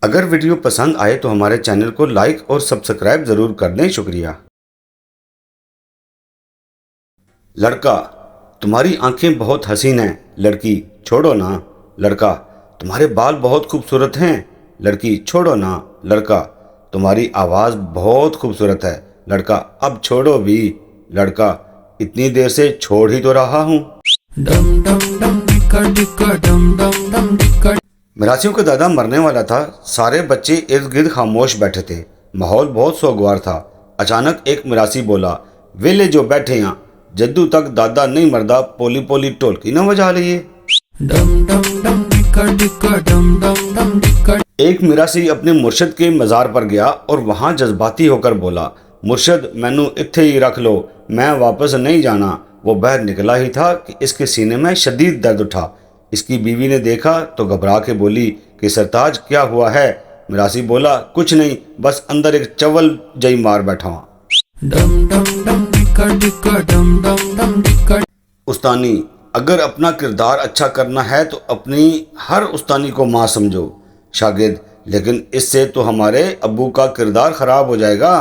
اگر ویڈیو پسند آئے تو ہمارے چینل کو لائک اور سبسکرائب ضرور کر دیں، شکریہ۔ لڑکا: تمہاری آنکھیں بہت حسین ہیں۔ لڑکی: چھوڑو نا۔ لڑکا: تمہارے بال بہت خوبصورت ہیں۔ لڑکی: چھوڑو نا۔ لڑکا: تمہاری آواز بہت خوبصورت ہے۔ لڑکا: اب چھوڑو بھی۔ لڑکا: اتنی دیر سے چھوڑ ہی تو رہا ہوں۔ میراثیوں کا دادا مرنے والا تھا۔ سارے بچے ارد گرد خاموش بیٹھے تھے۔ ماحول بہت سوگوار تھا۔ اچانک ایک میراثی بولا، ویلے جو بیٹھے ہیں، جدو تک دادا نہیں مردہ، پولی پولی ٹولکی نہ بجا لیے۔ ایک میراثی اپنے مرشد کے مزار پر گیا اور وہاں جذباتی ہو کر بولا، مرشد مینو اتھے ہی رکھ لو، میں واپس نہیں جانا۔ وہ باہر نکلا ہی تھا کہ اس کے سینے میں شدید درد اٹھا۔ اس کی بیوی نے دیکھا تو گھبرا کے بولی کہ سرتاج کیا ہوا ہے؟ میراثی بولا، کچھ نہیں، بس اندر ایک چول جئی مار بیٹھا ہوں۔ استانی: اگر اپنا کردار اچھا کرنا ہے تو اپنی ہر استانی کو ماں سمجھو۔ شاگرد: لیکن اس سے تو ہمارے ابو کا کردار خراب ہو جائے گا۔